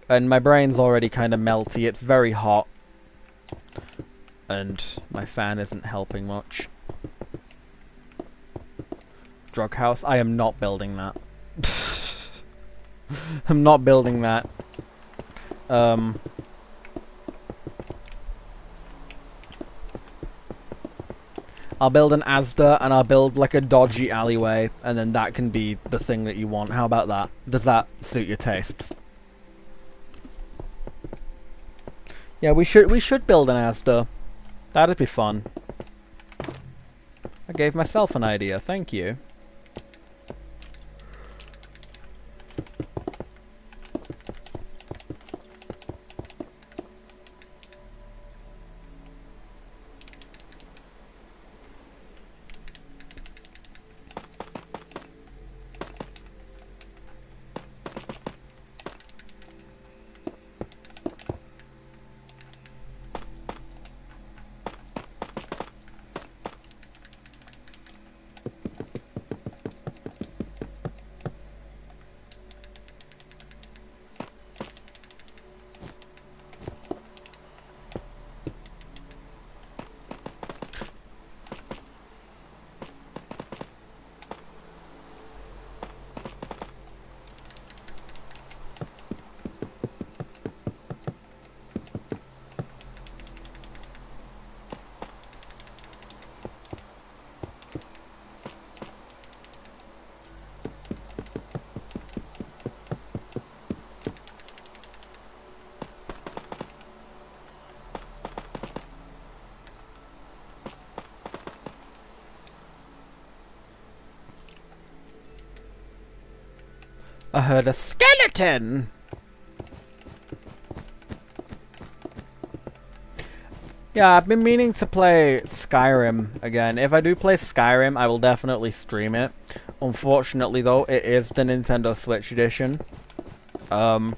my brain's already kind of melty. It's very hot. And my fan isn't helping much. Drug house? I am not building that. I'm not building that. I'll build an Asda, and I'll build like a dodgy alleyway, and then that can be the thing that you want. How about that? Does that suit your tastes? Yeah, we should build an Asda. That'd be fun. I gave myself an idea, thank you. I heard a skeleton! Yeah, I've been meaning to play Skyrim again. If I do play Skyrim, I will definitely stream it. Unfortunately, though, it is the Nintendo Switch edition. You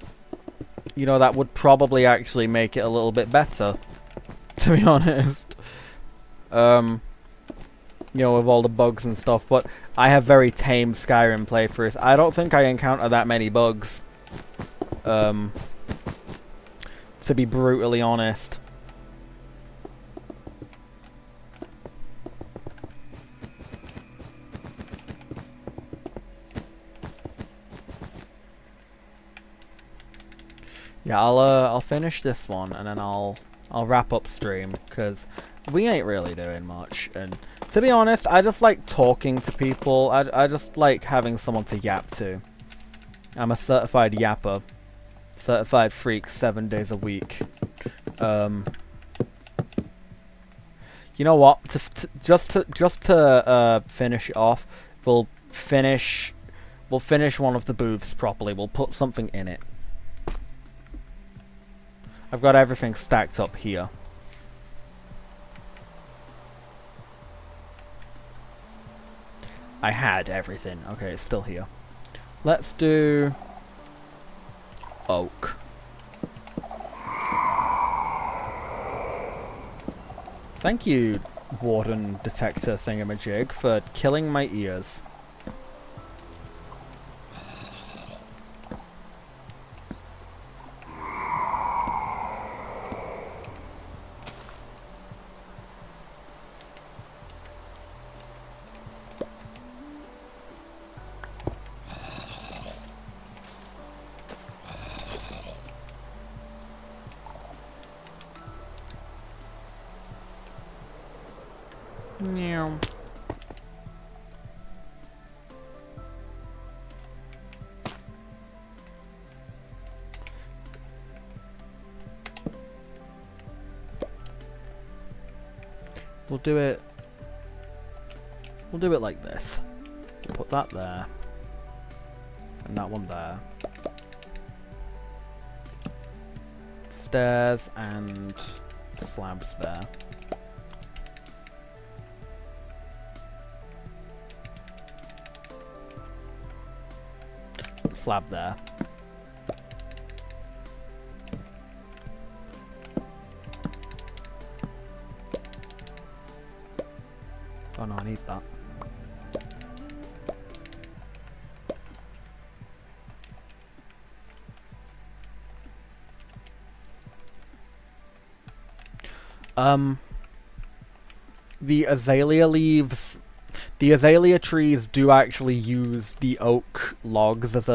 know, that would probably actually make it a little bit better, to be honest. You know, with all the bugs and stuff, but I have very tame Skyrim playthroughs. I don't think I encounter that many bugs. To be brutally honest. Yeah, I'll finish this one and then I'll I'll wrap up stream, because we ain't really doing much, and to be honest, I just like talking to people. I just like having someone to yap to. I'm a certified yapper. Certified freak 7 days a week. You know what? Just to finish it off, we'll finish one of the booths properly. We'll put something in it. I've got everything stacked up here. I had everything. Okay, it's still here. Let's do oak. Thank you, Warden Detector Thingamajig, for killing my ears. Meow. We'll do it like this. We'll put that there. And that one there. Stairs and slabs there. Slab there. Oh no, I need that. The azalea leaves, the azalea trees do actually use the oak logs as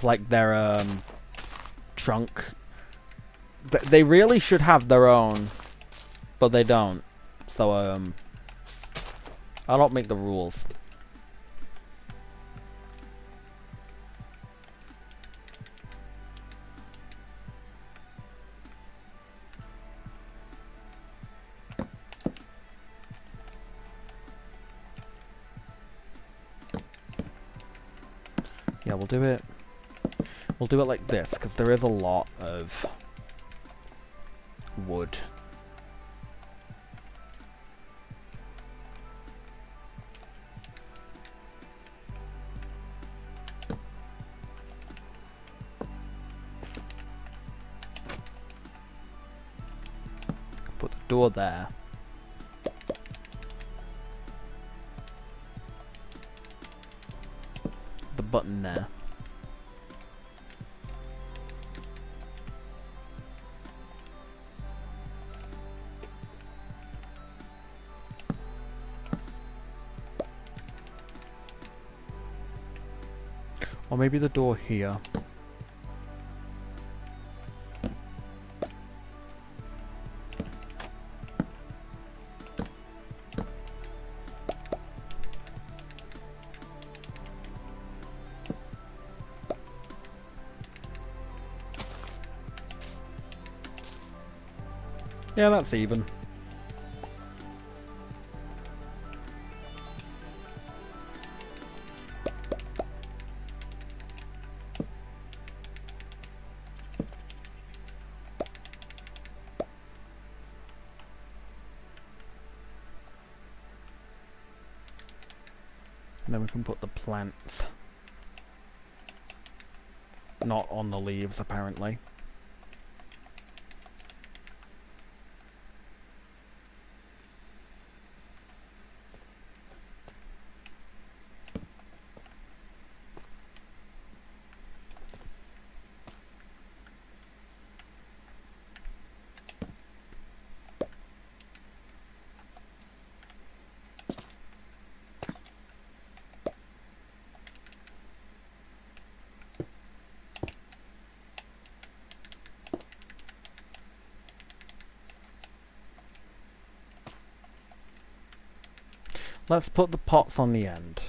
like their trunk. They really should have their own, but they don't. So I don't make the rules. Yeah, we'll do it like this, because there is a lot of wood. Put the door there. The button there. Or maybe the door here. Yeah, that's even. And then we can put the plants. Not on the leaves, apparently. Let's put the pots on the end.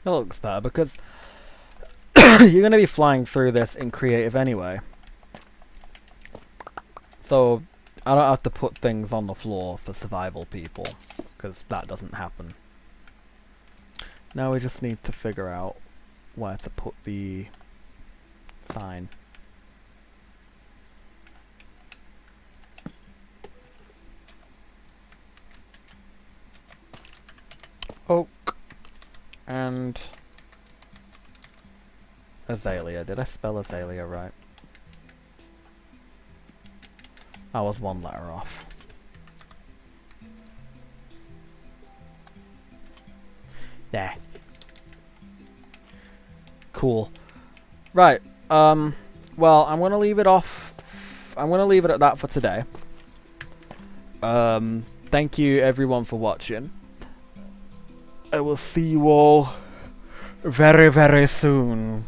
It looks better because you're going to be flying through this in creative anyway. So I don't have to put things on the floor for survival people, because that doesn't happen. Now we just need to figure out where to put the sign. Oak and azalea. Did I spell azalea right? I was one letter off. There. Cool. Right. Well, I'm gonna leave it off. I'm gonna leave it at that for today. Thank you everyone for watching. I will see you all very, very soon.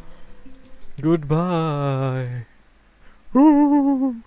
Goodbye. Ooh.